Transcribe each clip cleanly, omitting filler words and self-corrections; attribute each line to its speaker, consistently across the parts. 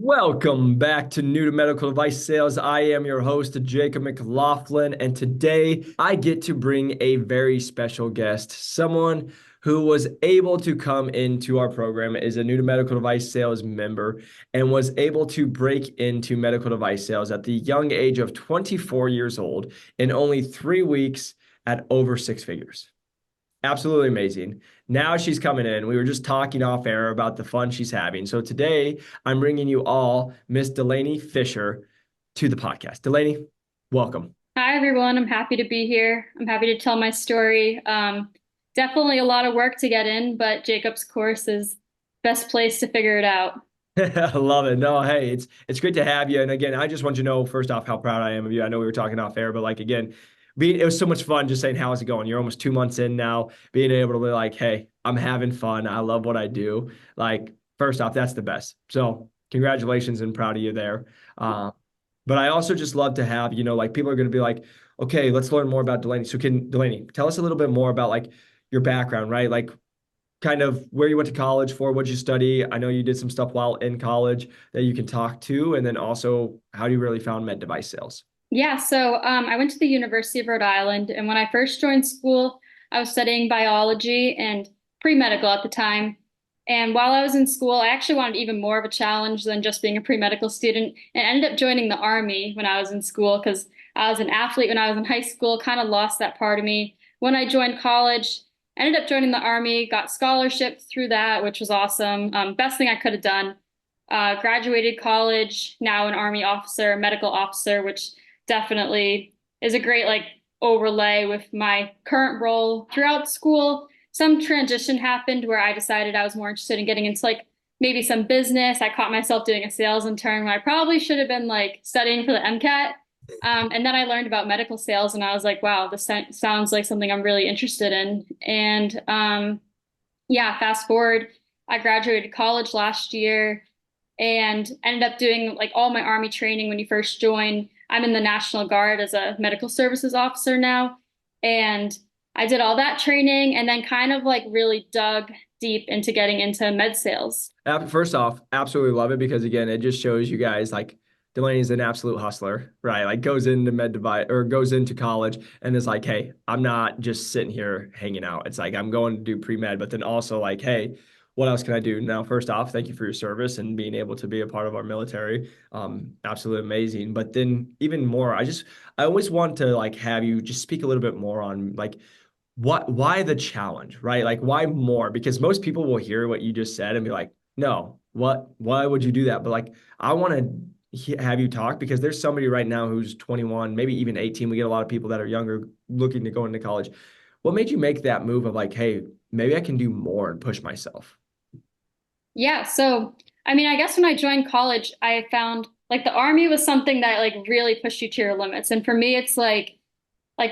Speaker 1: Welcome back to New to Medical Device Sales. I am your host, Jacob McLaughlin, and today I get to bring a very special guest, someone who was able to come into our program, is a New to Medical Device Sales member, and was able to break into medical device sales at the young age of 24 years old in only 3 weeks at over six figures. Absolutely amazing. Now she's coming in. We were just talking off air about the fun she's having. So today I'm bringing you all Miss Delaney Fisher to the podcast. Delaney, welcome.
Speaker 2: Hi, everyone. I'm happy to be here. I'm happy to tell my story. Definitely a lot of work to get in, but Jacob's course is best place to figure it out.
Speaker 1: I love it. No, hey, it's great to have you. And again, I just want you to know first off how proud I am of you. I know we were talking off air, but like again, it was so much fun just saying, how's it going? You're almost 2 months in now, being able to be like, hey, I'm having fun. I love what I do. Like, first off, that's the best. So congratulations and proud of you there. Uh, but I also just love to have, like people are going to be like, okay, let's learn more about Delaney. So can Delaney tell us a little bit more about like your background, right? Like kind of where you went to college for, what you study. I know you did some stuff while in college that you can talk to, and then also how you really found med device sales.
Speaker 2: Yeah, so I went to the University of Rhode Island, and when I first joined school, I was studying biology and pre-medical at the time. And while I was in school, I actually wanted even more of a challenge than just being a pre-medical student, and ended up joining the Army when I was in school because I was an athlete when I was in high school, kind of lost that part of me. When I joined college, ended up joining the Army, got scholarships through that, which was awesome. Best thing I could have done. Graduated college, now an Army officer, medical officer, which definitely is a great like overlay with my current role throughout school. Some transition happened where I decided I was more interested in getting into like maybe some business. I caught myself doing a sales intern when I probably should have been like studying for the MCAT. And then I learned about medical sales and I was like, wow, this sounds like something I'm really interested in. And yeah, fast forward, I graduated college last year and ended up doing like all my Army training when you first join. I'm in the National Guard as a medical services officer now. And I did all that training and then kind of like really dug deep into getting into med sales.
Speaker 1: First off, absolutely love it because again, it just shows you guys like Delaney's an absolute hustler, right? Like goes into med device or goes into college and is like, hey, I'm not just sitting here hanging out. It's like I'm going to do pre-med, but then also like, hey, what else can I do? Now, first off, thank you for your service and being able to be a part of our military. Absolutely amazing. But then even more, I always want to like have you just speak a little bit more on like why the challenge, right? Like why more? Because most people will hear what you just said and be like, no, why would you do that? But like, I want to have you talk because there's somebody right now who's 21, maybe even 18. We get a lot of people that are younger looking to go into college. What made you make that move of like, hey, maybe I can do more and push myself?
Speaker 2: Yeah, so I mean, I guess when I joined college, I found like the Army was something that like really pushed you to your limits. And for me, it's like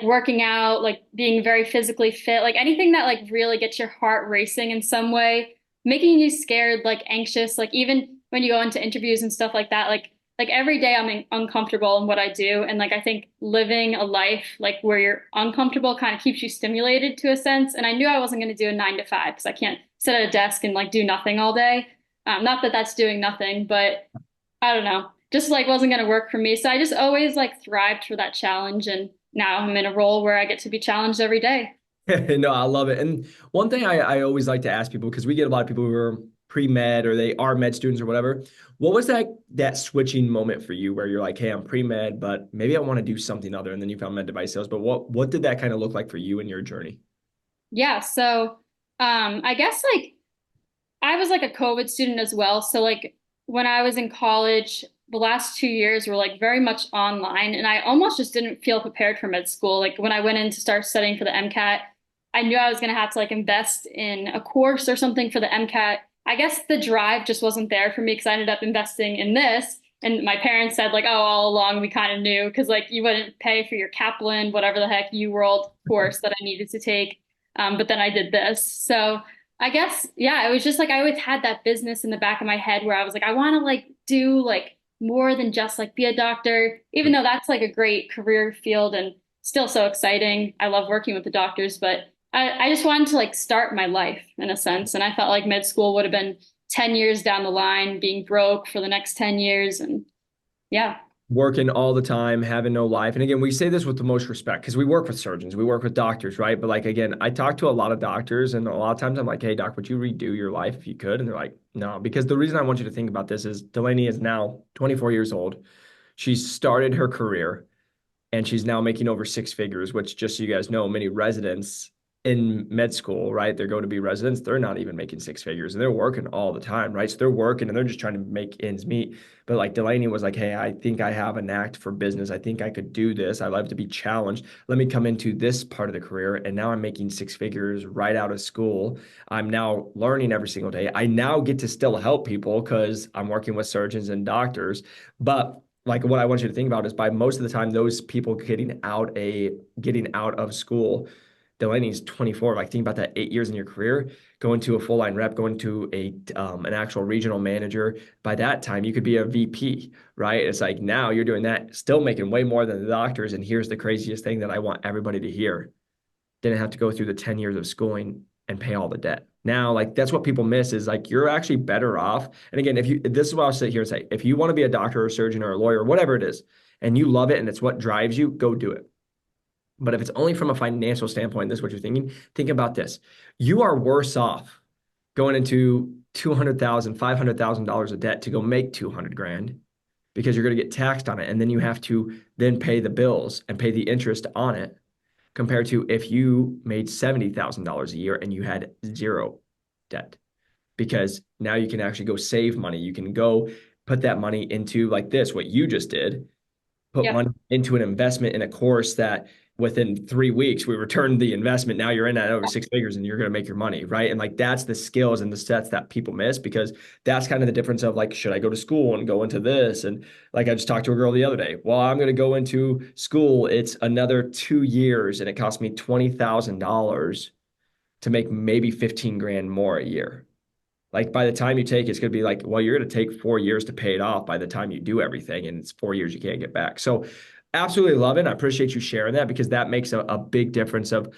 Speaker 2: working out, like being very physically fit, like anything that like really gets your heart racing in some way, making you scared, like anxious, like even when you go into interviews and stuff like that, like every day I'm uncomfortable in what I do. And like I think living a life like where you're uncomfortable kind of keeps you stimulated to a sense. And I knew I wasn't going to do a 9 to 5 because I can't sit at a desk and like do nothing all day. Not that that's doing nothing, but I don't know, just like wasn't going to work for me. So I just always like thrived for that challenge. And now I'm in a role where I get to be challenged every day.
Speaker 1: No, I love it. And one thing I always like to ask people, because we get a lot of people who are pre-med or they are med students or whatever. What was that switching moment for you where you're like, hey, I'm pre-med, but maybe I want to do something other, and then you found med device sales. But what did that kind of look like for you in your journey?
Speaker 2: Yeah. So I guess like I was like a COVID student as well. So like when I was in college, the last 2 years were like very much online and I almost just didn't feel prepared for med school. Like when I went in to start studying for the MCAT, I knew I was going to have to like invest in a course or something for the MCAT. I guess the drive just wasn't there for me because I ended up investing in this. And my parents said like, oh, all along we kind of knew because like you wouldn't pay for your Kaplan, whatever the heck U World course that I needed to take. But then I did this. So I guess, yeah, it was just like I always had that business in the back of my head where I was like, I want to like do like more than just like be a doctor, even though that's like a great career field and still so exciting. I love working with the doctors, but I just wanted to like start my life in a sense. And I felt like med school would have been 10 years down the line being broke for the next 10 years. And yeah,
Speaker 1: Working all the time, having no life. And again, we say this with the most respect because we work with surgeons, we work with doctors, right? But like, again, I talk to a lot of doctors, and a lot of times I'm like, hey, doc, would you redo your life if you could? And they're like, no, because the reason I want you to think about this is Delaney is now 24 years old. She's started her career and she's now making over six figures, which just so you guys know, many residents in med school, right? They're going to be residents. They're not even making six figures and they're working all the time, right? So they're working and they're just trying to make ends meet. But like Delaney was like, hey, I think I have a knack for business. I think I could do this. I love to be challenged. Let me come into this part of the career. And now I'm making six figures right out of school. I'm now learning every single day. I now get to still help people because I'm working with surgeons and doctors. But like what I want you to think about is by most of the time, those people getting out of school, Delaney's 24. Like think about that 8 years in your career, going to a full line rep, going to an actual regional manager. By that time, you could be a VP, right? It's like now you're doing that, still making way more than the doctors. And here's the craziest thing that I want everybody to hear: didn't have to go through the 10 years of schooling and pay all the debt. Now, like that's what people miss is like you're actually better off. And again, if you this is what I'll sit here and say, if you want to be a doctor or a surgeon or a lawyer, whatever it is, and you love it and it's what drives you, go do it. But if it's only from a financial standpoint, this is what you're thinking, think about this. You are worse off going into 200,000, $500,000 of debt to go make 200 grand because you're going to get taxed on it. And then you have to then pay the bills and pay the interest on it compared to if you made $70,000 a year and you had zero debt. Because now you can actually go save money. You can go put that money into like this, what you just did, put
Speaker 2: yep,
Speaker 1: money into an investment in a course that within 3 weeks we returned the investment. Now you're in at over six figures and you're going to make your money, right? And like that's the skills and the sets that people miss because that's kind of the difference of like, should I go to school and go into this? And like I just talked to a girl the other day. Well, I'm going to go into school. It's another 2 years and it cost me $20,000 to make maybe 15 grand more a year. Like by the time you take, it's going to be like, well, you're going to take 4 years to pay it off by the time you do everything. And it's 4 years you can't get back. So absolutely love it. I appreciate you sharing that because that makes a big difference of,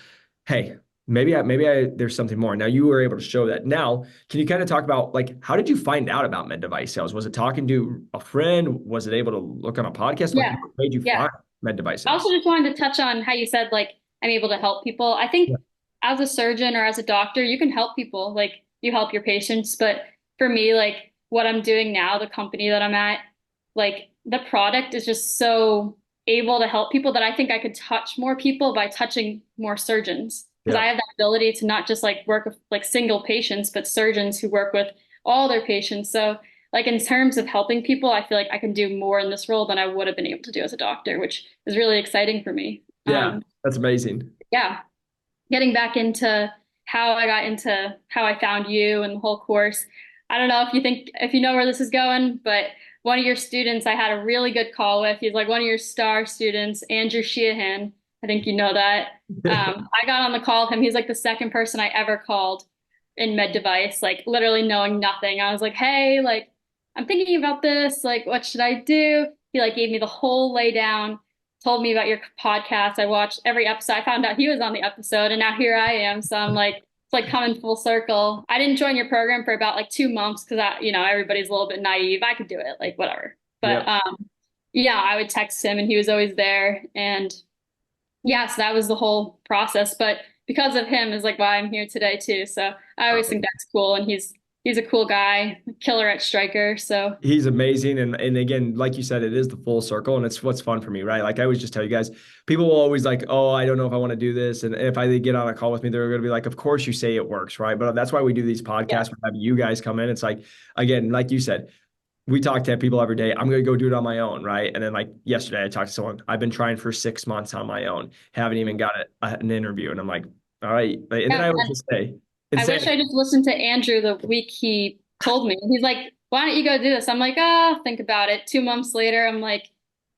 Speaker 1: hey, there's something more. Now you were able to show that. Now, can you kind of talk about like, how did you find out about med device sales? Was it talking to a friend? Was it able to look on a podcast? Like
Speaker 2: yeah,
Speaker 1: what made you
Speaker 2: yeah.
Speaker 1: find med device
Speaker 2: I
Speaker 1: sales?
Speaker 2: also just wanted to touch on how you said, like, I'm able to help people. I
Speaker 1: Yeah.
Speaker 2: think as a surgeon or as a doctor, you can help people. Like, you help your patients. But for me, like, what I'm doing now, the company that I'm at, like, the product is just so able to help people that I think I could touch more people by touching more surgeons. Because
Speaker 1: Yeah.
Speaker 2: I have that ability to not just like work with like single patients, but surgeons who work with all their patients. So, like in terms of helping people, I feel like I can do more in this role than I would have been able to do as a doctor, which is really exciting for me.
Speaker 1: Yeah. That's amazing.
Speaker 2: Yeah, getting back into how I got into how I found you and the whole course. I don't know if you know where this is going, but one of your students I had a really good call with. He's like one of your star students, Andrew Sheehan. I think you know that. I got on the call with him. He's like the second person I ever called in med device, like literally knowing nothing. I was like, hey, like I'm thinking about this. Like, what should I do? He like gave me the whole laydown, told me about your podcast. I watched every episode. I found out he was on the episode, and now here I am. So I'm like, it's like coming full circle. I didn't join your program for about like 2 months because everybody's a little bit naive. I could do it, like whatever. But
Speaker 1: Yep.
Speaker 2: yeah, I would text him, and he was always there. And yeah, so that was the whole process. But because of him is like why I'm here today too. So I always think that's cool, and he's a cool guy, killer at striker. So
Speaker 1: He's amazing. And again, like you said, it is the full circle and it's what's fun for me, right? Like I always just tell you guys, people will always like, oh, I don't know if I want to do this. And if I get on a call with me, they're going to be like, of course you say it works, right? But that's why we do these
Speaker 2: yeah,
Speaker 1: podcasts. We have you guys come in. It's like, again, like you said, we talk to people every day. I'm going to go do it on my own, right? And then like yesterday, I talked to someone, I've been trying for 6 months on my own, haven't even got an interview. And I'm like, all right. And then
Speaker 2: yeah.
Speaker 1: I would just say,
Speaker 2: I wish
Speaker 1: insanity.
Speaker 2: I just listened to Andrew the week he told me. He's like, why don't you go do this? I'm like, oh, think about it. 2 months later, I'm like,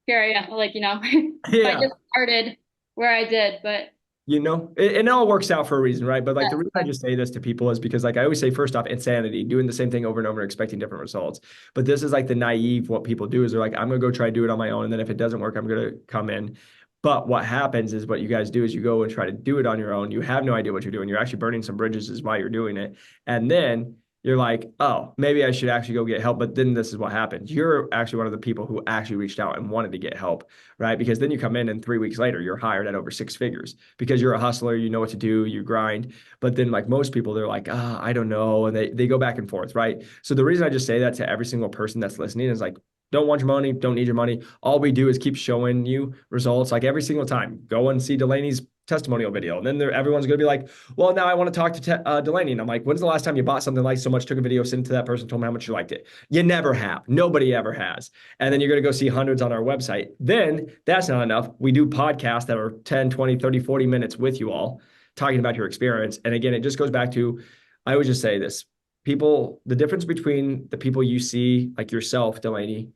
Speaker 2: here I am. Like, if I
Speaker 1: Yeah.
Speaker 2: just started where I did, but
Speaker 1: It all works out for a reason, right? But like
Speaker 2: yeah,
Speaker 1: the reason I just say this to people is because like I always say, first off, insanity, doing the same thing over and over and expecting different results. But this is like the naive, what people do is they're like, I'm gonna go try to do it on my own. And then if it doesn't work, I'm gonna come in. But what happens is what you guys do is you go and try to do it on your own. You have no idea what you're doing. You're actually burning some bridges is why you're doing it. And then you're like, oh, maybe I should actually go get help. But then this is what happens. You're actually one of the people who actually reached out and wanted to get help, right? Because then you come in and 3 weeks later, you're hired at over six figures because you're a hustler, you know what to do, you grind. But then like most people, they're like, I don't know. And they go back and forth, right? So the reason I just say that to every single person that's listening is like, don't want your money, don't need your money. All we do is keep showing you results like every single time. Go and see Delaney's testimonial video. And then everyone's going to be like, well, now I want to talk to Delaney. And I'm like, when's the last time you bought something like so much, took a video, sent it to that person, told me how much you liked it? You never have. Nobody ever has. And then you're going to go see hundreds on our website. Then that's not enough. We do podcasts that are 10, 20, 30, 40 minutes with you all talking about your experience. And again, it just goes back to, I always just say this, people, the difference between the people you see like yourself, Delaney,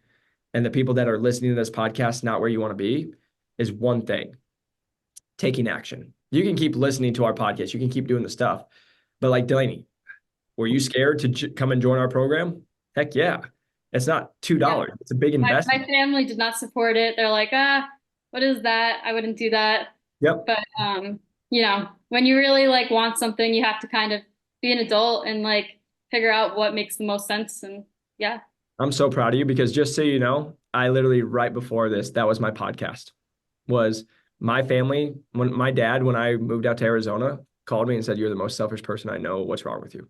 Speaker 1: and the people that are listening to this podcast, not where you want to be, is one thing: taking action. You can keep listening to our podcast. You can keep doing the stuff. But like Delaney, were you scared to come and join our program? Heck yeah. It's not
Speaker 2: Yeah.
Speaker 1: $2. It's a big
Speaker 2: My
Speaker 1: investment.
Speaker 2: family did not support it. They're like, what is that? I wouldn't do that.
Speaker 1: Yep.
Speaker 2: But when you really like want something, you have to kind of be an adult and like figure out what makes the most sense. And yeah.
Speaker 1: I'm so proud of you because just so you know, I literally right before this, that was my podcast. Was my family, when I moved out to Arizona, called me and said, "You're the most selfish person I know. What's wrong with you?"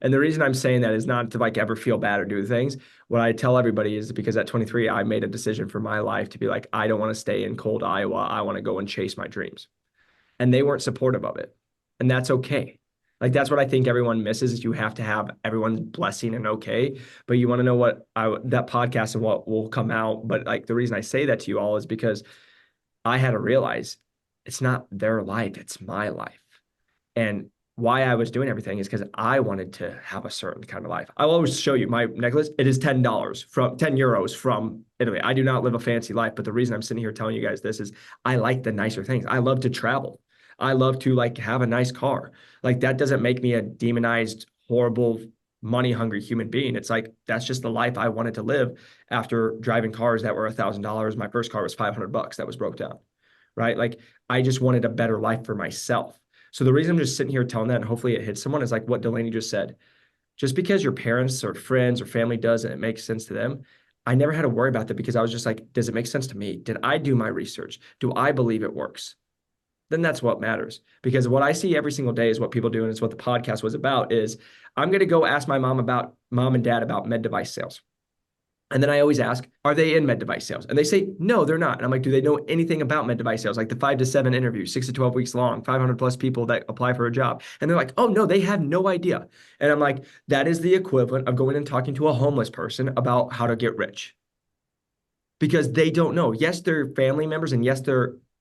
Speaker 1: And the reason I'm saying that is not to like ever feel bad or do things. What I tell everybody is because at 23, I made a decision for my life to be like, I don't want to stay in cold Iowa. I want to go and chase my dreams. And they weren't supportive of it. And that's okay. Like that's what I think everyone misses is you have to have everyone's blessing and okay. But you want to know what that podcast and what will come out. But like the reason I say that to you all is because I had to realize it's not their life, it's my life. And why I was doing everything is because I wanted to have a certain kind of life. I'll always show you my necklace. It is $10 from €10 from Italy. I do not live a fancy life, but the reason I'm sitting here telling you guys this is I like the nicer things. I love to travel. I love to like have a nice car. Like that doesn't make me a demonized, horrible, money hungry human being. It's like that's just the life I wanted to live after driving cars that were $1,000. My first car was $500 that was broke down. Right? Like I just wanted a better life for myself. So the reason I'm just sitting here telling that, and hopefully it hits someone, is like what Delaney just said. Just because your parents or friends or family does and it makes sense to them, I never had to worry about that because I was just like, does it make sense to me? Did I do my research? Do I believe it works? Then that's what matters. Because what I see every single day is what people do, and it's what the podcast was about, is I'm going to go ask my mom and dad about med device sales. And then I always ask, are they in med device sales? And they say, no, they're not. And I'm like, do they know anything about med device sales? Like the 5 to 7 interviews, 6 to 12 weeks long, 500 plus people that apply for a job. And they're like, oh, no, they have no idea. And I'm like, that is the equivalent of going and talking to a homeless person about how to get rich because they don't know. Yes, they're family members and yes,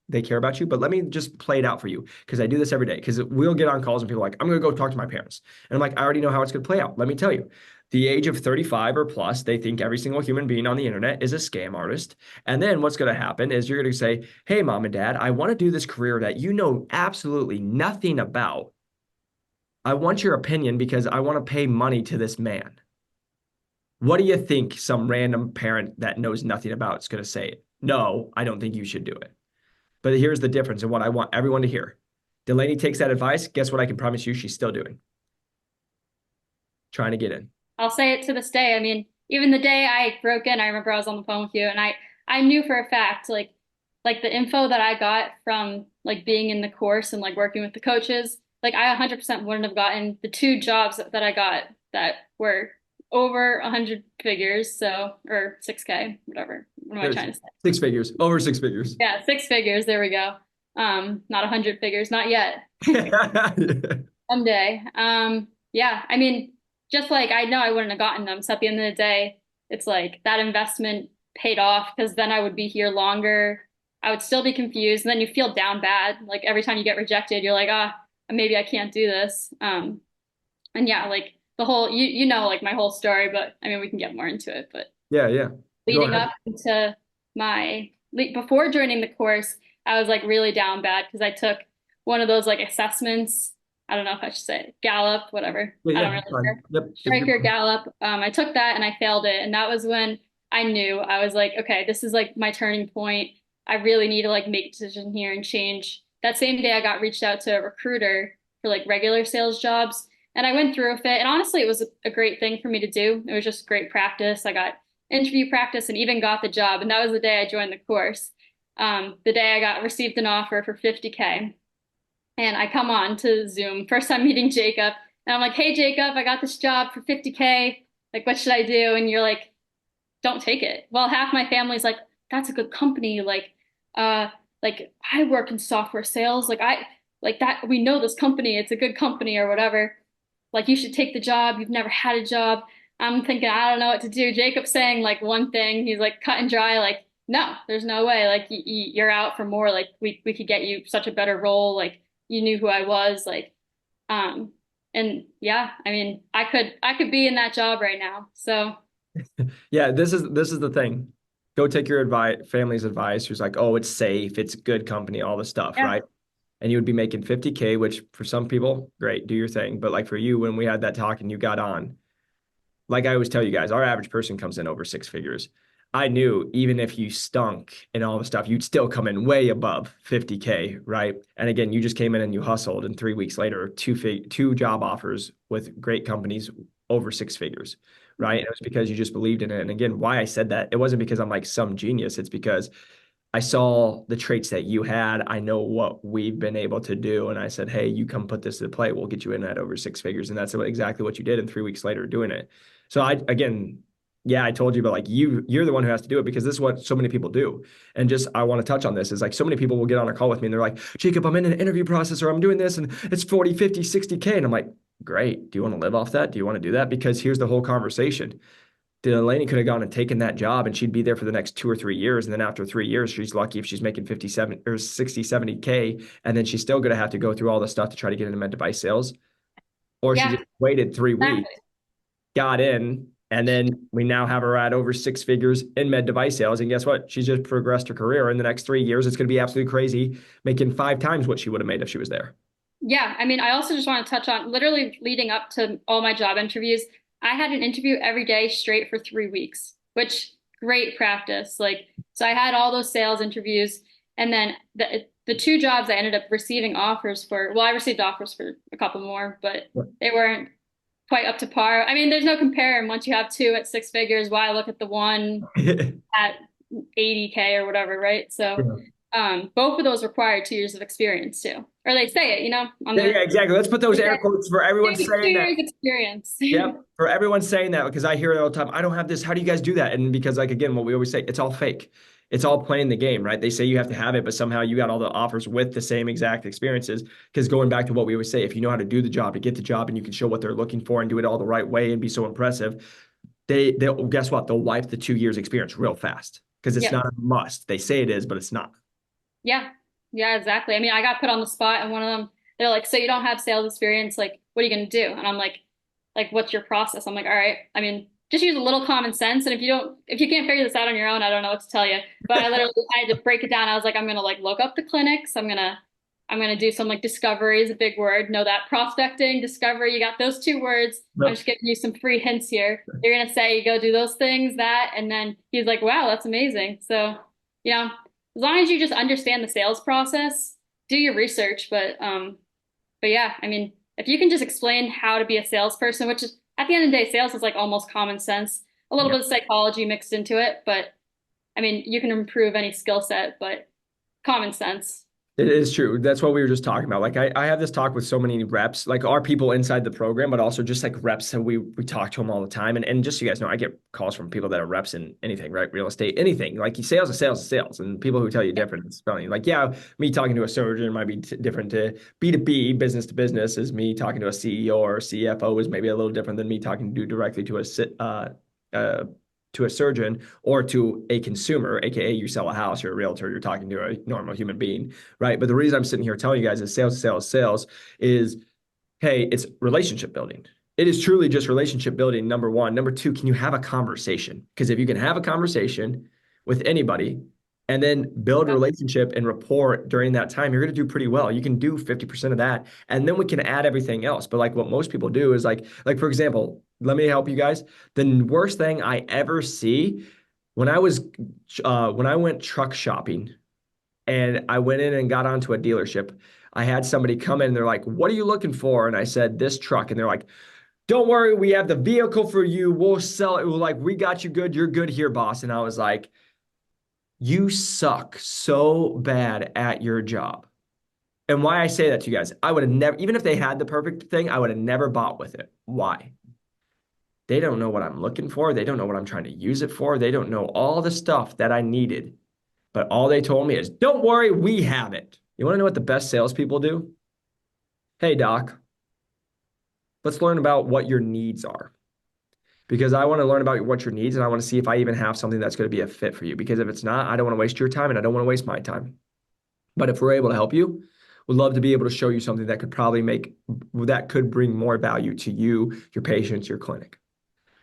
Speaker 1: they care about you, but let me just play it out for you because I do this every day because we'll get on calls and people are like, I'm going to go talk to my parents. And I'm like, I already know how it's going to play out. Let me tell you. The age of 35 or plus, they think every single human being on the internet is a scam artist. And then what's going to happen is you're going to say, hey, mom and dad, I want to do this career that you know absolutely nothing about. I want your opinion because I want to pay money to this man. What do you think some random parent that knows nothing about is going to say? No, I don't think you should do it. But here's the difference and what I want everyone to hear. Delaney takes that advice. Guess what I can promise you she's still doing? Trying to get in.
Speaker 2: I'll say it to this day. I mean, even the day I broke in, I remember I was on the phone with you and I knew for a fact, like the info that I got from like being in the course and like working with the coaches, like I 100% wouldn't have gotten the two jobs that I got that were over 100 figures. So, or 6K, whatever. What am I
Speaker 1: There's
Speaker 2: trying to say?
Speaker 1: six figures, over six figures.
Speaker 2: Yeah, six figures. There we go. Not 100 figures, not yet. Someday. Yeah, I mean, just like I know I wouldn't have gotten them. So at the end of the day, it's like that investment paid off because then I would be here longer. I would still be confused. And then you feel down bad. Like every time you get rejected, you're like, maybe I can't do this. And yeah, like the whole, like my whole story, but I mean, we can get more into it. But
Speaker 1: Yeah, yeah. Go
Speaker 2: leading
Speaker 1: ahead.
Speaker 2: up into before joining the course, I was like really down bad because I took one of those like assessments. I don't know if I should say it, Gallup, whatever.
Speaker 1: Yeah,
Speaker 2: I
Speaker 1: yeah,
Speaker 2: don't
Speaker 1: it's
Speaker 2: really
Speaker 1: fine.
Speaker 2: care.
Speaker 1: Yep, yep, you're
Speaker 2: Striker
Speaker 1: fine.
Speaker 2: Gallup. I took that and I failed it. And that was when I knew I was like, okay, this is like my turning point. I really need to like make a decision here and change. That same day I got reached out to a recruiter for like regular sales jobs. And I went through with it. And honestly, it was a great thing for me to do. It was just great practice. I got interview practice and even got the job. And that was the day I joined the course. The day I got received an offer for 50K. And I come on to Zoom, first time meeting Jacob. And I'm like, hey, Jacob, I got this job for 50K. Like, what should I do? And you're like, don't take it. Well, half my family's like, that's a good company. Like I work in software sales. Like that, we know this company. It's a good company or whatever. Like you should take the job. You've never had a job. I'm thinking, I don't know what to do. Jacob's saying like one thing. He's like cut and dry. Like, no, there's no way. Like you're out for more. Like we could get you such a better role. Like you knew who I was. Um, and yeah, I mean, I could be in that job right now. So
Speaker 1: Yeah, this is the thing. Go take your advice, family's advice, who's like, oh, it's safe, it's good company, all the stuff,
Speaker 2: yeah,
Speaker 1: right? And you would be making 50K, which for some people, great, do your thing. But like for you, when we had that talk and you got on, like I always tell you guys, our average person comes in over six figures. I knew even if you stunk and all the stuff, you'd still come in way above 50K, right? And again, you just came in and you hustled, and 3 weeks later, two job offers with great companies over six figures, right? And it was because you just believed in it. And again, why I said that, it wasn't because I'm like some genius. It's because I saw the traits that you had. I know what we've been able to do. And I said, hey, you come put this to play. We'll get you in at over six figures. And that's exactly what you did. And 3 weeks later, doing it. So again, yeah, I told you, but like you're the one who has to do it, because this is what so many people do. And just, I want to touch on this, is like so many people will get on a call with me and they're like, Jacob, I'm in an interview process, or I'm doing this and it's 40, 50, 60K. And I'm like, great. Do you want to live off that? Do you want to do that? Because here's the whole conversation. Delaney could have gone and taken that job and she'd be there for the next 2 or 3 years. And then after 3 years, she's lucky if she's making 57 or 60, 70K. And then she's still going to have to go through all the stuff to try to get into med device sales. Or she
Speaker 2: yeah,
Speaker 1: just waited 3 weeks,
Speaker 2: exactly.
Speaker 1: got in, and then we now have her at over six figures in med device sales. And guess what? She's just progressed her career. In the next 3 years, it's going to be absolutely crazy, making 5 times what she would have made if she was there.
Speaker 2: Yeah, I mean, I also just want to touch on literally leading up to all my job interviews. I had an interview every day straight for 3 weeks, which great practice. Like, so I had all those sales interviews, and then the two jobs I ended up receiving offers for. Well, I received offers for a couple more, but they weren't quite up to par. I mean, there's no comparing once you have two at six figures. Why look at the one at 80K or whatever, right? So,
Speaker 1: Yeah.
Speaker 2: both of those require 2 years of experience too, or they say it, on
Speaker 1: Yeah,
Speaker 2: the
Speaker 1: yeah, exactly. Let's put those
Speaker 2: they
Speaker 1: air
Speaker 2: say
Speaker 1: quotes for everyone
Speaker 2: two
Speaker 1: saying that.
Speaker 2: years experience.
Speaker 1: Yep. For everyone saying that, because I hear it all the time. I don't have this. How do you guys do that? And because, like, again, what we always say, it's all fake. It's all playing the game, right? They say you have to have it, but somehow you got all the offers with the same exact experiences. Because going back to what we always say, if you know how to do the job, to get the job, and you can show what they're looking for and do it all the right way and be so impressive, they'll guess what? They'll wipe the 2 years experience real fast, because it's
Speaker 2: Yep.
Speaker 1: not a must. They say it is, but it's not.
Speaker 2: Yeah. Yeah, exactly. I mean, I got put on the spot and one of them, they're like, so you don't have sales experience, like, what are you gonna do? And I'm like, what's your process? I'm like, all right, I mean, just use a little common sense. And if you can't figure this out on your own, I don't know what to tell you. But I had to break it down. I was like, I'm gonna like look up the clinics. I'm gonna do some like discovery is a big word. Know that prospecting, discovery, you got those two words. I'm
Speaker 1: Nope.
Speaker 2: just giving you some free hints here. You're gonna say, go do those things, that, and then he's like, wow, that's amazing. So, as long as you just understand the sales process, do your research. But yeah, I mean, if you can just explain how to be a salesperson, which is at the end of the day, sales is like almost common sense, a little
Speaker 1: Yeah.
Speaker 2: bit of psychology mixed into it, but I mean, you can improve any skill set, but common sense.
Speaker 1: It is true. That's what we were just talking about. Like I have this talk with so many reps, like our people inside the program, but also just like reps. And we talk to them all the time. And just so you guys know, I get calls from people that are reps in anything, right? Real estate, anything. Like sales is sales is sales. And people who tell you different, it's funny. Like, yeah, me talking to a surgeon might be different to B2B, business to business, is me talking to a CEO or CFO is maybe a little different than me talking to directly uh, to a surgeon or to a consumer, aka you sell a house, you're a realtor, you're talking to a normal human being, right? But the reason I'm sitting here telling you guys is sales, sales, sales is, hey, it's relationship building. It is truly just relationship building, number one. Number two, can you have a conversation? Because if you can have a conversation with anybody and then build a
Speaker 2: Yep.
Speaker 1: relationship and rapport during that time, you're going to do pretty well. You can do 50% of that. And then we can add everything else. But like what most people do is like for example, let me help you guys. The worst thing I ever see when when I went truck shopping and I went in and got onto a dealership. I had somebody come in and they're like, what are you looking for? And I said, this truck. And they're like, don't worry, we have the vehicle for you. We'll sell it. We're like, we got you good. You're good here, boss. And I was like, you suck so bad at your job. And why I say that to you guys, I would have never, even if they had the perfect thing, I would have never bought with it. Why? They don't know what I'm looking for. They don't know what I'm trying to use it for. They don't know all the stuff that I needed. But all they told me is, don't worry, we have it. You want to know what the best salespeople do? Hey, doc, let's learn about what your needs are. Because I want to learn about what your needs and I want to see if I even have something that's going to be a fit for you. Because if it's not, I don't want to waste your time and I don't want to waste my time. But if we're able to help you, we'd love to be able to show you something that could probably that could bring more value to you, your patients, your clinic,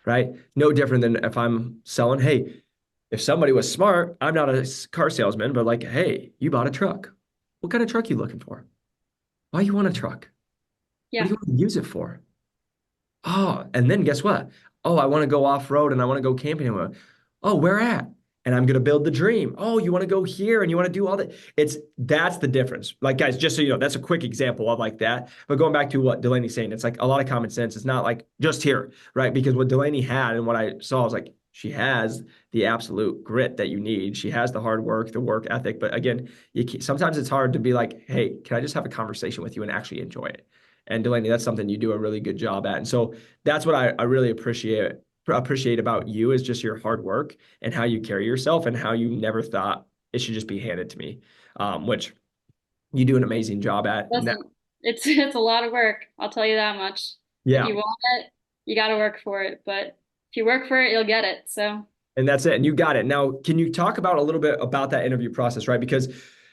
Speaker 1: right? No different than if I'm selling, hey, if somebody was smart, I'm not a car salesman, but like, hey, you bought a truck. What kind of truck you looking for? Why you want a truck? What do
Speaker 2: Yeah.
Speaker 1: you want to use it for? Oh, and then guess what? Oh, I want to go off road and I want to go camping. Oh, where at? And I'm going to build the dream. Oh, you want to go here and you want to do all that. That's the difference. Like, guys, just so you know, that's a quick example of like that. But going back to what Delaney's saying, it's like a lot of common sense. It's not like just here, right? Because what Delaney had and what I saw was like, she has the absolute grit that you need. She has the hard work, the work ethic. But again, sometimes it's hard to be like, hey, can I just have a conversation with you and actually enjoy it? And Delaney, that's something you do a really good job at. And so that's what I really appreciate about you is just your hard work and how you carry yourself and how you never thought it should just be handed to me, which you do an amazing job at now.
Speaker 2: Listen, it's a lot of work. I'll tell you that much. If
Speaker 1: Yeah.
Speaker 2: you want it, you got to work for it. But if you work for it, you'll get it. So
Speaker 1: And that's it. And you got it. Now, can you talk about a little bit about that interview process, right? Because,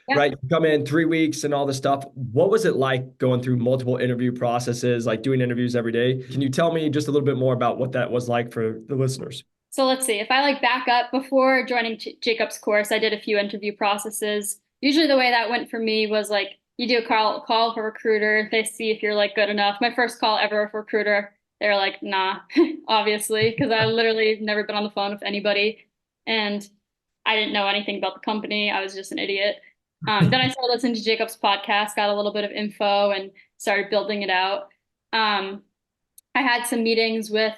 Speaker 2: yeah.
Speaker 1: right, you come in 3 weeks and all this stuff. What was it like going through multiple interview processes, like doing interviews every day? Can you tell me just a little bit more about what that was like for the listeners?
Speaker 2: So let's see. If I like back up before joining Jacob's course, I did a few interview processes. Usually the way that went for me was like you do a call for a recruiter, they see if you're like good enough. My first call ever for recruiter, they were like, nah, obviously, because I literally never been on the phone with anybody and I didn't know anything about the company. I was just an idiot. Then I started listening to Jacob's podcast, got a little bit of info and started building it out. Um, I had some meetings with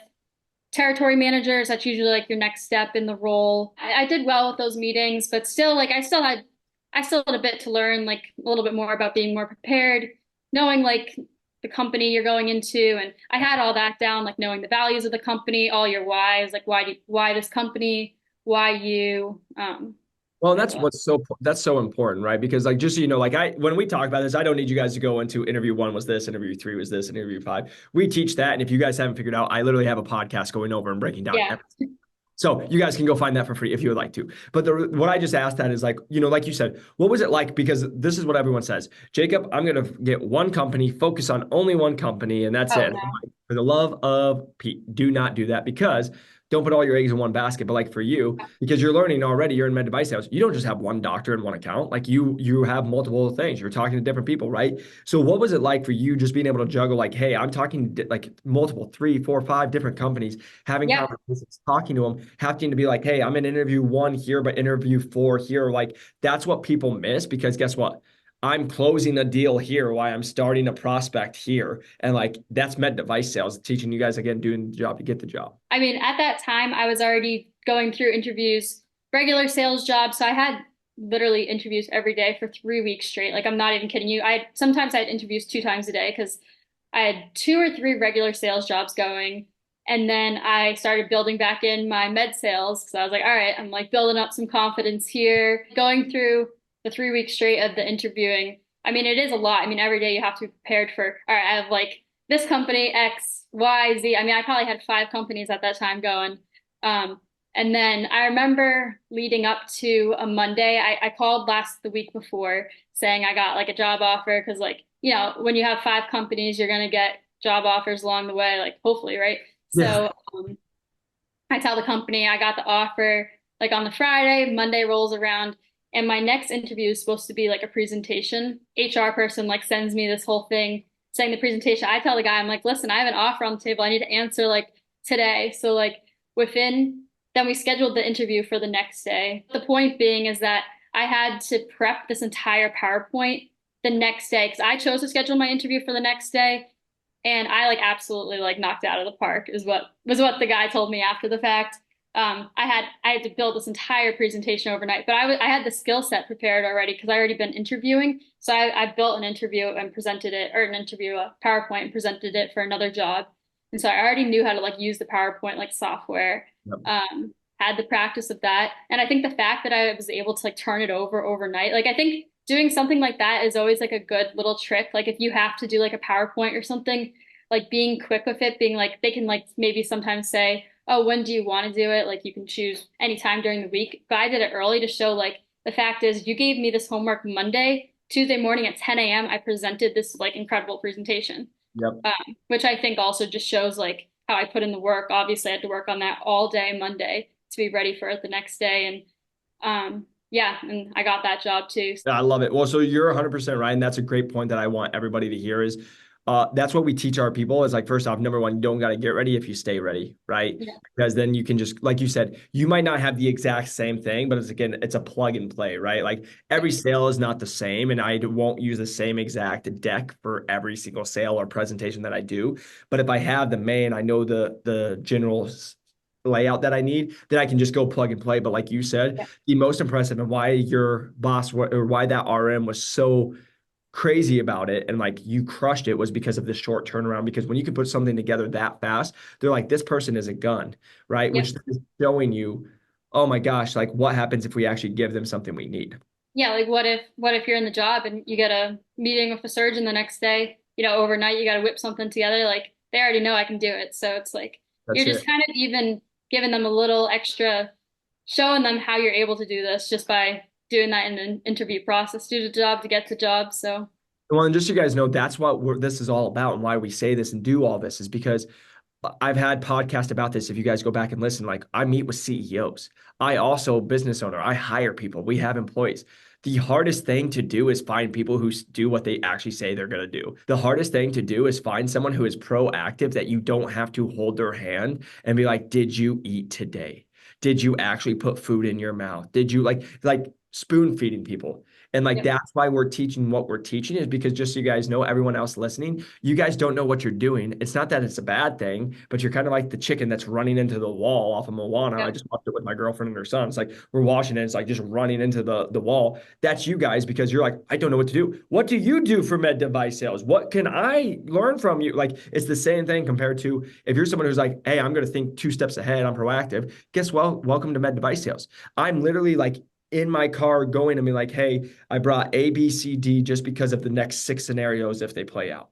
Speaker 2: territory managers. That's usually like your next step in the role. I did well with those meetings, but still, like I still had a bit to learn, like a little bit more about being more prepared, knowing like the company you're going into, and I had all that down, like knowing the values of the company, all your whys, like why this company, why you,
Speaker 1: Well, and
Speaker 2: like that.
Speaker 1: that's so important, right? Because like just so you know, like when we talk about this, I don't need you guys to go into interview one was this, interview three was this, interview five. We teach that, and if you guys haven't figured out, I literally have a podcast going over and breaking down
Speaker 2: Yeah.
Speaker 1: everything. So you guys can go find that for free if you would like to. But what I just asked that is like, like you said, what was it like? Because this is what everyone says. Jacob, I'm going to get one company, focus on only one company, and that's
Speaker 2: Oh
Speaker 1: it. And I'm
Speaker 2: no.
Speaker 1: like, for the love of Pete, do not do that because don't put all your eggs in one basket. But like for you, because you're learning already, you're in med device sales. You don't just have one doctor and one account. Like you have multiple things. You're talking to different people, right? So what was it like for you just being able to juggle like, hey, I'm talking like multiple, three, four, five different companies, having
Speaker 2: Yeah.
Speaker 1: conversations, talking to them, having to be like, hey, I'm in interview one here, but interview four here. Like that's what people miss because guess what? I'm closing a deal here while I'm starting a prospect here. And like that's med device sales, teaching you guys again, doing the job to get the job.
Speaker 2: I mean, at that time, I was already going through interviews, regular sales jobs. So I had literally interviews every day for 3 weeks straight. Like, I'm not even kidding you. Sometimes I had interviews 2 times a day because I had 2 or 3 regular sales jobs going. And then I started building back in my med sales because I was like, all right, I'm like building up some confidence here, going through the 3 weeks straight of the interviewing. I mean, it is a lot. I mean, every day you have to be prepared for, all right, I have like this company, X, Y, Z. I mean, I probably had 5 companies at that time going. Um, and then I remember leading up to a Monday, I called the week before saying I got like a job offer because like, when you have 5 companies, you're gonna get job offers along the way, like hopefully, right?
Speaker 1: Yeah.
Speaker 2: So I tell the company I got the offer like on the Friday, Monday rolls around, and my next interview is supposed to be like a presentation. HR person like sends me this whole thing saying the presentation. I tell the guy, I'm like, listen, I have an offer on the table. I need to answer like today. So like then we scheduled the interview for the next day. The point being is that I had to prep this entire PowerPoint the next day because I chose to schedule my interview for the next day. And I like absolutely like knocked it out of the park is what the guy told me after the fact. I had to build this entire presentation overnight, but I had the skill set prepared already because I already been interviewing. So I built an interview and presented it, or an interview, a PowerPoint and presented it for another job. And so I already knew how to like use the PowerPoint like software.
Speaker 1: Yep.
Speaker 2: Had the practice of that. And I think the fact that I was able to like turn it over overnight, like I think doing something like that is always like a good little trick. Like if you have to do like a PowerPoint or something, like being quick with it, being like they can like maybe sometimes say, oh, when do you want to do it? Like you can choose any time during the week. But I did it early to show like the fact is you gave me this homework Monday, Tuesday morning at 10 a.m. I presented this like incredible presentation,
Speaker 1: Yep.
Speaker 2: which I think also just shows like how I put in the work. Obviously, I had to work on that all day Monday to be ready for it the next day. And yeah, and I got that job too.
Speaker 1: I love it. Well, so you're 100% right. And that's a great point that I want everybody to hear is that's what we teach our people is like, first off, number one, you don't got to get ready if you stay ready, right?
Speaker 2: Yeah,
Speaker 1: Because then you can just, like you said, you might not have the exact same thing, but it's again, it's a plug and play, right? Like
Speaker 2: yeah,
Speaker 1: every sale is not the same. And I won't use the same exact deck for every single sale or presentation that I do. But if I have the main, I know the general layout that I need, then I can just go plug and play. But like you said,
Speaker 2: yeah,
Speaker 1: the most impressive and why your boss or why that RM was so crazy about it and like you crushed it was because of the short turnaround. Because when you can put something together that fast, they're like, this person is a gun, right?
Speaker 2: yeah.
Speaker 1: Which is showing you, oh my gosh, like what happens if we actually give them something we need?
Speaker 2: Yeah, like what if you're in the job and you get a meeting with a surgeon the next day, overnight you got to whip something together, like they already know I can do it. So it's like you're
Speaker 1: That's
Speaker 2: just
Speaker 1: it.
Speaker 2: kind of even giving them a little extra, showing them how you're able to do this just by doing that in an interview process, do the job to get the job. So
Speaker 1: Well, and just so you guys know, that's what this is all about and why we say this and do all this is because I've had podcasts about this. If you guys go back and listen, like I meet with CEOs. I also business owner. I hire people. We have employees. The hardest thing to do is find people who do what they actually say they're going to do. The hardest thing to do is find someone who is proactive that you don't have to hold their hand and be like, "Did you eat today? Did you actually put food in your mouth? Did you like spoon feeding people?" And like
Speaker 2: yep,
Speaker 1: that's why we're teaching what we're teaching is because just so you guys know, everyone else listening, you guys don't know what you're doing. It's not that it's a bad thing, but you're kind of like the chicken that's running into the wall off of Moana. I
Speaker 2: yep,
Speaker 1: just watched it with my girlfriend and her son. It's like we're watching it. It's like just running into the wall. That's you guys because you're like, I don't know what to do. What do you do for med device sales? What can I learn from you? Like it's the same thing compared to if you're someone who's like, hey, I'm going to think 2 steps ahead. I'm proactive. Guess what? Welcome to med device sales. I'm literally like in my car going to be like, hey, I brought A, B, C, D just because of the next 6 scenarios if they play out,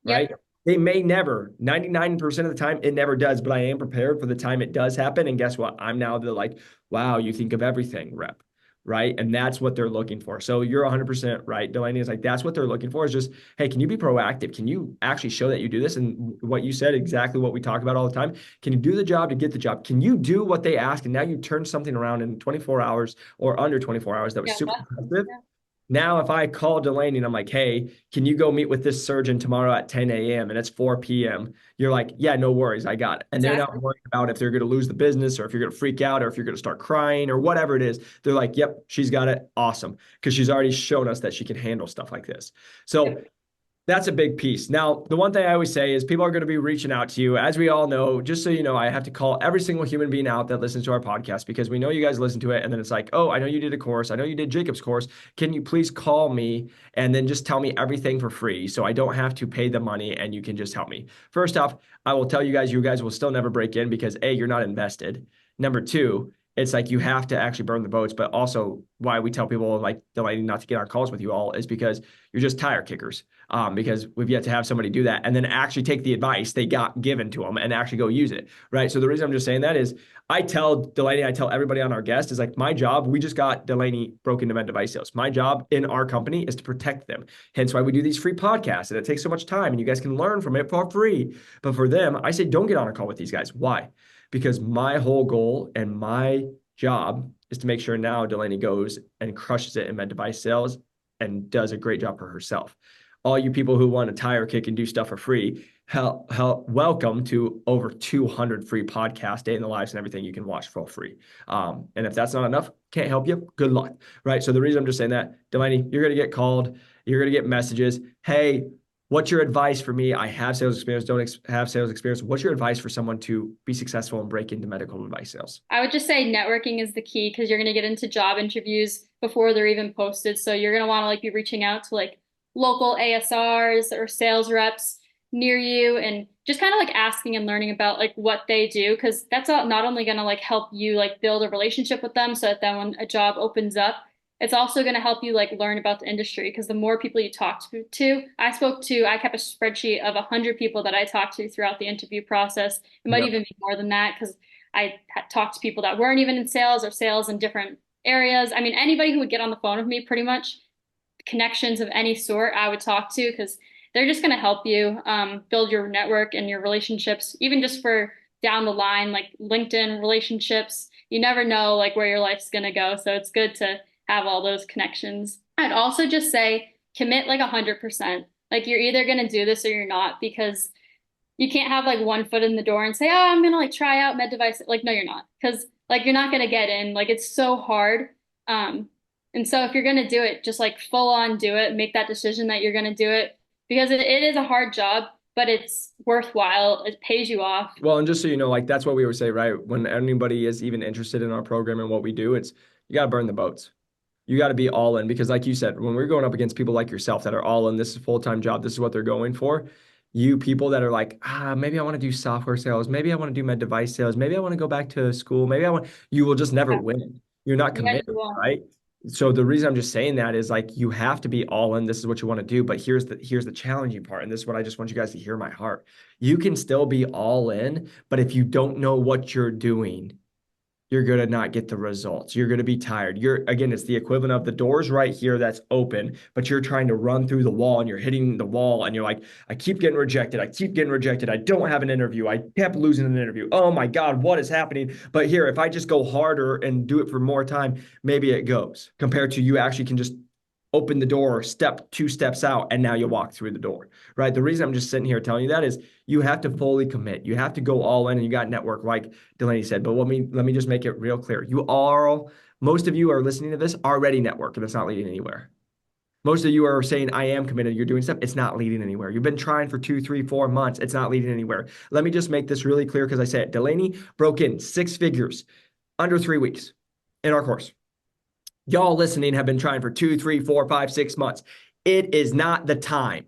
Speaker 1: right?
Speaker 2: yep,
Speaker 1: They may never, 99% of the time, it never does, but I am prepared for the time it does happen. And guess what? I'm now the like, wow, you think of everything rep, right? And that's what they're looking for. So you're 100% right. Delaney is like, that's what they're looking for is just, hey, can you be proactive? Can you actually show that you do this? And what you said, exactly what we talk about all the time. Can you do the job to get the job? Can you do what they ask? And now you turn something around in 24 hours or under 24 hours that was
Speaker 2: yeah,
Speaker 1: super
Speaker 2: that,
Speaker 1: impressive.
Speaker 2: yeah,
Speaker 1: Now, if I call Delaney and I'm like, hey, can you go meet with this surgeon tomorrow at 10 a.m. and it's 4 p.m.? You're like, yeah, no worries, I got it. And they're not
Speaker 2: exactly.
Speaker 1: worried about if they're going to lose the business or if you're going to freak out or if you're going to start crying or whatever it is. They're like, yep, she's got it. Awesome. Because she's already shown us that she can handle stuff like this. So
Speaker 2: Yep.
Speaker 1: that's a big piece. Now, the one thing I always say is people are going to be reaching out to you. As we all know, just so you know, I have to call every single human being out that listens to our podcast because we know you guys listen to it. And then it's like, oh, I know you did a course. I know you did Jacob's course. Can you please call me and then just tell me everything for free so I don't have to pay the money and you can just help me? First off, I will tell you guys will still never break in because A, you're not invested. Number two, it's like you have to actually burn the boats. But also, why we tell people like Delaney not to get on calls with you all is because you're just tire kickers. Because we've yet to have somebody do that and then actually take the advice they got given to them and actually go use it, right? So the reason I'm just saying that is I tell Delaney, I tell everybody on our guest is like my job, we just got Delaney broken to med device sales. My job in our company is to protect them. Hence why we do these free podcasts and it takes so much time and you guys can learn from it for free. But for them, I say, don't get on a call with these guys. Why? Because my whole goal and my job is to make sure now Delaney goes and crushes it in med device sales and does a great job for herself. All you people who want to tire kick and do stuff for free, welcome to over 200 free podcast day in the lives and everything you can watch for free. And if that's not enough, can't help you. Good luck. Right. So the reason I'm just saying that, Delaney, you're going to get called. You're going to get messages. Hey, what's your advice for me? I have sales experience, don't have sales experience. What's your advice for someone to be successful and break into medical device sales?
Speaker 2: I would just say networking is the key because you're going to get into job interviews before they're even posted. So you're going to want to like be reaching out to like local ASRs or sales reps near you and just kind of like asking and learning about like what they do because that's not only going to like help you like build a relationship with them so that then when a job opens up, it's also going to help you like learn about the industry because the more people you talk to, I kept a spreadsheet of 100 people that I talked to throughout the interview process. It might
Speaker 1: Yep.
Speaker 2: even be more than that because I had talked to people that weren't even in sales or sales in different areas. I mean, anybody who would get on the phone with me, pretty much connections of any sort, I would talk to because they're just going to help you build your network and your relationships, even just for down the line, like LinkedIn relationships. You never know like where your life's going to go. So it's good to have all those connections. I'd also just say commit like 100%. Like you're either going to do this or you're not because you can't have like one foot in the door and say, "Oh, I'm gonna like try out med device." Like, no, you're not, because like you're not gonna get in. Like, it's so hard. And so if you're gonna do it, just like full on do it. Make that decision that you're gonna do it because it is a hard job, but it's worthwhile. It pays you off.
Speaker 1: Well, and just so you know, like that's what we would say, right? When anybody is even interested in our program and what we do, it's you got to burn the boats. You got to be all in because, like you said, when we're going up against people like yourself that are all in, this is a full-time job, this is what they're going for. You people that are like, maybe I want to do software sales, maybe I want to do med device sales, maybe I want to go back to school, maybe I want, you will just never
Speaker 2: Yeah,
Speaker 1: win. You're not
Speaker 2: yeah,
Speaker 1: committed,
Speaker 2: you will.
Speaker 1: right? So the reason I'm just saying that is like you have to be all in. This is what you want to do, but here's the challenging part, and this is what I just want you guys to hear my heart. You can still be all in, but if you don't know what you're doing, you're going to not get the results. You're going to be tired. Again, it's the equivalent of the door's right here that's open, but you're trying to run through the wall and you're hitting the wall and you're like, I keep getting rejected. I keep getting rejected. I don't have an interview. I kept losing an interview. Oh my God, what is happening? But here, if I just go harder and do it for more time, maybe it goes compared to you actually can just open the door, step 2 steps out, and now you walk through the door, right? The reason I'm just sitting here telling you that is you have to fully commit. You have to go all in and you got network, like Delaney said. But let me just make it real clear. Most of you are listening to this already network and it's not leading anywhere. Most of you are saying, I am committed. You're doing stuff. It's not leading anywhere. You've been trying for 2, 3, 4 months. It's not leading anywhere. Let me just make this really clear because I said it. Delaney broke in 6 figures under 3 weeks in our course. Y'all listening have been trying for 2, 3, 4, 5, 6 months. It is not the time.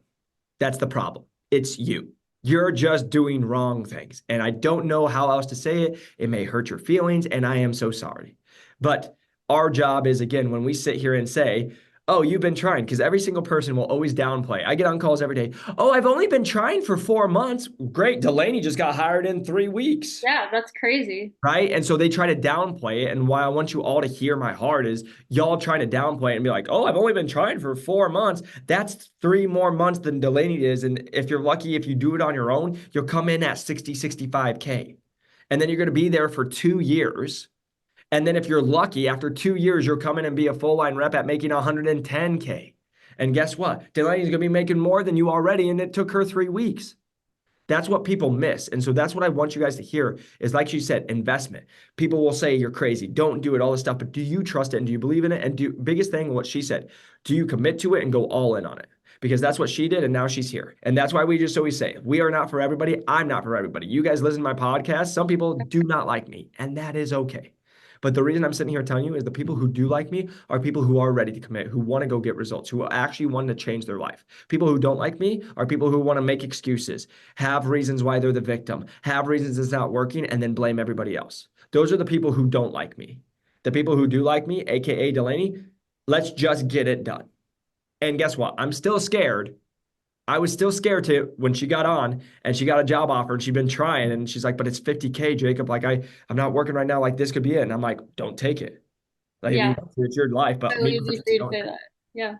Speaker 1: That's the problem. It's you. You're just doing wrong things. And I don't know how else to say it. It may hurt your feelings, and I am so sorry. But our job is, again, when we sit here and say, oh, you've been trying, because every single person will always downplay. I get on calls every day. Oh, I've only been trying for 4 months. Great. Delaney just got hired in 3 weeks.
Speaker 2: Yeah, that's crazy.
Speaker 1: Right. And so they try to downplay it. And why I want you all to hear my heart is y'all trying to downplay it and be like, oh, I've only been trying for 4 months. That's 3 more months than Delaney is. And if you're lucky, if you do it on your own, you'll come in at 60, 65K. And then you're going to be there for 2 years. And then if you're lucky, after 2 years, you'll come in and be a full line rep at making 110K. And guess what? Delaney's going to be making more than you already. And it took her 3 weeks. That's what people miss. And so that's what I want you guys to hear is, like you said, investment. People will say you're crazy. Don't do it, all this stuff. But do you trust it and do you believe in it? And biggest thing, what she said, do you commit to it and go all in on it? Because that's what she did. And now she's here. And that's why we just always say, we are not for everybody. I'm not for everybody. You guys listen to my podcast. Some people do not like me, and that is okay. But the reason I'm sitting here telling you is the people who do like me are people who are ready to commit, who want to go get results, who actually want to change their life. People who don't like me are people who want to make excuses, have reasons why they're the victim, have reasons it's not working, and then blame everybody else. Those are the people who don't like me. The people who do like me, AKA Delaney, let's just get it done. And guess what? I'm still scared. I was still scared to when she got on and she got a job offer and she'd been trying and she's like, but it's 50K, Jacob. Like I'm not working right now. Like this could be it. And I'm like, don't take it. Like if you
Speaker 2: Yeah,
Speaker 1: want to, it's your life, but
Speaker 2: so
Speaker 1: me
Speaker 2: easy for
Speaker 1: personally,
Speaker 2: you to
Speaker 1: don't.
Speaker 2: say that. Yeah.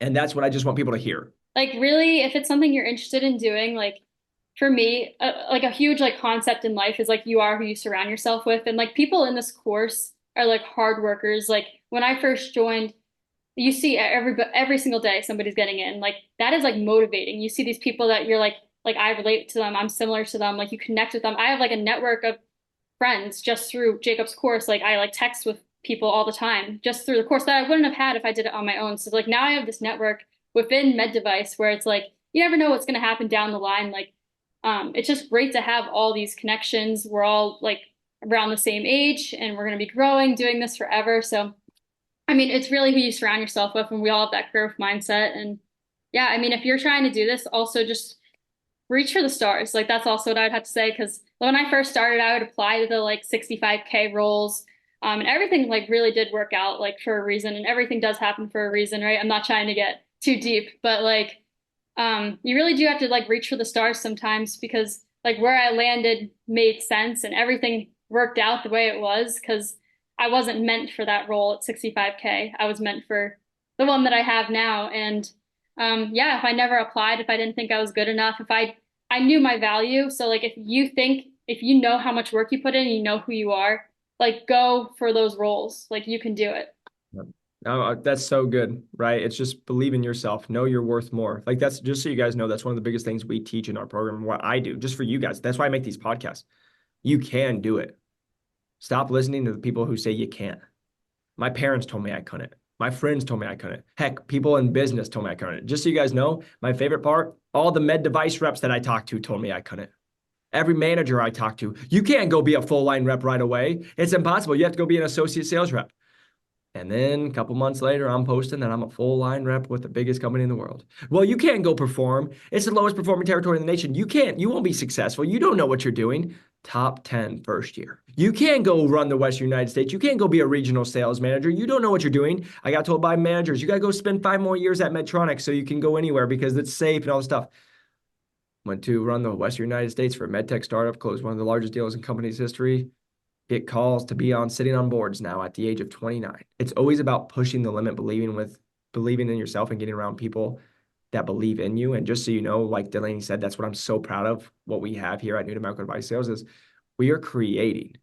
Speaker 1: And that's what I just want people to hear.
Speaker 2: Like really, if it's something you're interested in doing, like for me, like a huge like concept in life is like you are who you surround yourself with, and like people in this course are like hard workers. Like when I first joined, you see every single day somebody's getting in. Like that is like motivating. You see these people that you're like I relate to them. I'm similar to them. Like you connect with them. I have like a network of friends just through Jacob's course. Like I like text with people all the time just through the course that I wouldn't have had if I did it on my own. So like now I have this network within Med Device where it's like you never know what's going to happen down the line. Like it's just great to have all these connections. We're all like around the same age and we're going to be growing, doing this forever. So I mean, it's really who you surround yourself with, and we all have that growth mindset. And yeah, I mean, if you're trying to do this, also just reach for the stars. Like that's also what I'd have to say. Because when I first started, I would apply to the like 65K roles. And everything like really did work out like for a reason, and everything does happen for a reason, right? I'm not trying to get too deep, but like you really do have to like reach for the stars sometimes because like where I landed made sense and everything worked out the way it was because I wasn't meant for that role at 65K. I was meant for the one that I have now. And yeah, if I never applied, if I didn't think I was good enough, if I knew my value. So like if you know how much work you put in, you know who you are, like go for those roles. Like you can do it.
Speaker 1: Yep. Oh, that's so good, right? It's just believe in yourself, know you're worth more. Like that's just so you guys know, that's one of the biggest things we teach in our program. What I do, just for you guys. That's why I make these podcasts. You can do it. Stop listening to the people who say you can't. My parents told me I couldn't. My friends told me I couldn't. Heck, people in business told me I couldn't. Just so you guys know, my favorite part, all the med device reps that I talked to told me I couldn't. Every manager I talked to, you can't go be a full line rep right away. It's impossible. You have to go be an associate sales rep. And then a couple months later, I'm posting that I'm a full line rep with the biggest company in the world. Well, you can't go perform. It's the lowest performing territory in the nation. You won't be successful. You don't know what you're doing. Top 10 first year. You can't go run the Western United States. You can't go be a regional sales manager. You don't know what you're doing. I got told by managers, you got to go spend 5 more years at Medtronic so you can go anywhere because it's safe and all this stuff. Went to run the Western United States for a medtech startup, closed one of the largest deals in company's history. Get calls to be on sitting on boards now at the age of 29. It's always about pushing the limit, believing in yourself and getting around people that believe in you. And just so you know, like Delaney said, that's what I'm so proud of. What we have here at New to Medical Device Sales is we are creating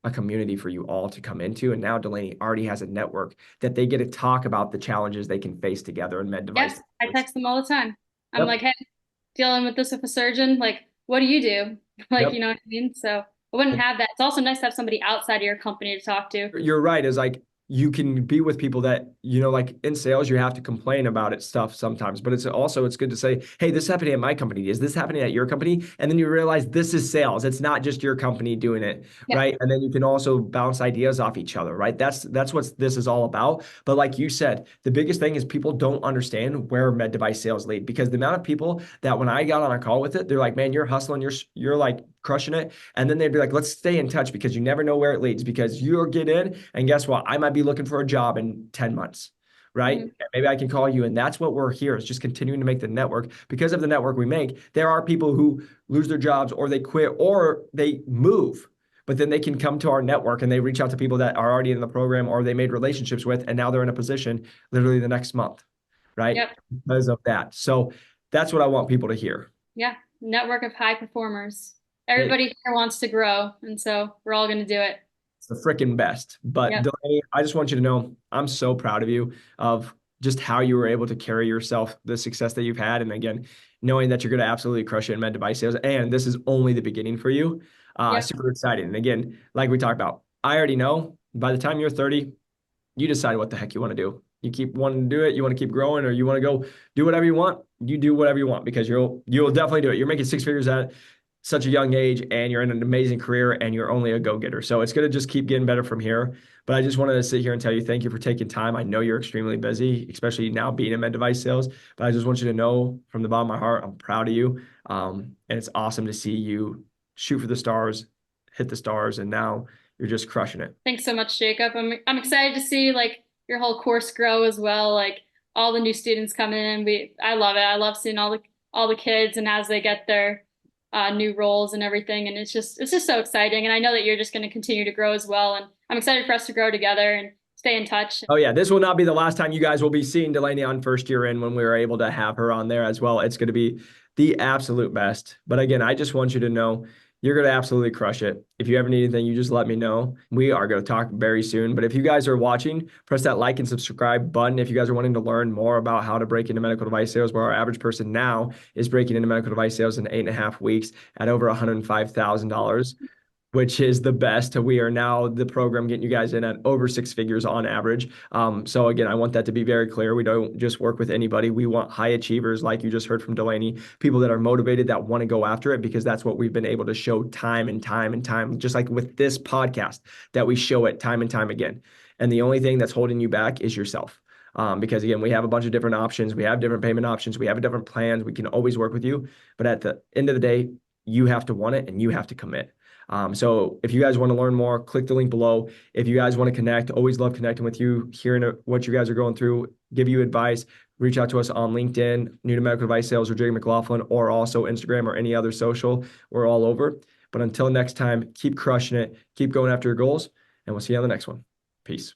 Speaker 1: a community for you all to come into. And now Delaney already has a network that they get to talk about the challenges they can face together in med
Speaker 2: Yes,
Speaker 1: device.
Speaker 2: I text them all the time. I'm
Speaker 1: Yep.
Speaker 2: like, hey, dealing with this with a surgeon, like, what do you do? Like,
Speaker 1: Yep.
Speaker 2: you know what I mean? So I wouldn't have that. It's also nice to have somebody outside of your company to talk to.
Speaker 1: You're right. Is like you can be with people that, like in sales, you have to complain about it stuff sometimes, but it's good to say, hey, this is happening at my company. Is this happening at your company? And then you realize this is sales. It's not just your company doing it,
Speaker 2: Yeah.
Speaker 1: right? And then you can also bounce ideas off each other, right? That's what this is all about. But like you said, the biggest thing is people don't understand where med device sales lead because the amount of people that when I got on a call with it, they're like, man, you're hustling, you're like crushing it. And then they'd be like, let's stay in touch because you never know where it leads because you'll get in and guess what? I might be looking for a job in 10 months, right?
Speaker 2: Mhm.
Speaker 1: Maybe I can call you. And that's what we're here is just continuing to make the network. Because of the network we make, there are people who lose their jobs or they quit or they move. But then they can come to our network and they reach out to people that are already in the program or they made relationships with, and now they're in a position literally the next month, right?
Speaker 2: Yep.
Speaker 1: Because of that. So that's what I want people to hear.
Speaker 2: Yeah. Network of high performers.
Speaker 1: It,
Speaker 2: Everybody here wants to grow, and so we're all going to do it.
Speaker 1: It's the freaking best. But
Speaker 2: Yep.
Speaker 1: Delaney, I just want you to know I'm so proud of you of just how you were able to carry yourself, the success that you've had. And again, knowing that you're going to absolutely crush it in med device sales. And this is only the beginning for you.
Speaker 2: Yep.
Speaker 1: Super excited. And again, like we talked about, I already know by the time you're 30, you decide what the heck you want to do. You keep wanting to do it, you want to keep growing, or you want to go do whatever you want. You do whatever you want because you'll definitely do it. You're making 6 figures at such a young age and you're in an amazing career and you're only a go-getter. So it's going to just keep getting better from here. But I just wanted to sit here and tell you thank you for taking time. I know you're extremely busy, especially now being in med device sales. But I just want you to know from the bottom of my heart, I'm proud of you. And it's awesome to see you shoot for the stars, hit the stars, and now you're just crushing it.
Speaker 2: Thanks so much, Jacob. I'm excited to see like your whole course grow as well. Like all the new students coming in. I love it. I love seeing all the kids and as they get their new roles and everything. And it's just so exciting. And I know that you're just going to continue to grow as well. And I'm excited for us to grow together and stay in touch.
Speaker 1: Oh yeah, this will not be the last time you guys will be seeing Delaney on first year in when we were able to have her on there as well. It's going to be the absolute best. But again, I just want you to know You're going to absolutely crush it. If you ever need anything, you just let me know. We are going to talk very soon. But if you guys are watching, press that like and subscribe button. If you guys are wanting to learn more about how to break into medical device sales, where our average person now is breaking into medical device sales in 8.5 weeks at over $105,000, which is the best. We are now the program getting you guys in at over six figures on average. So again, I want that to be very clear. We don't just work with anybody. We want high achievers, like you just heard from Delaney, people that are motivated, that want to go after it, because that's what we've been able to show time and time and time, just like with this podcast, that we show it time and time again. And the only thing that's holding you back is yourself. Because again, we have a bunch of different options. We have different payment options. We have different plans. We can always work with you. But at the end of the day, you have to want it and you have to commit. So if you guys want to learn more, click the link below. If you guys want to connect, always love connecting with you, hearing what you guys are going through, give you advice, reach out to us on LinkedIn, New to Medical Device Sales, or Jay McLaughlin, or also Instagram or any other social. We're all over. But until next time, keep crushing it, keep going after your goals, and we'll see you on the next one. Peace.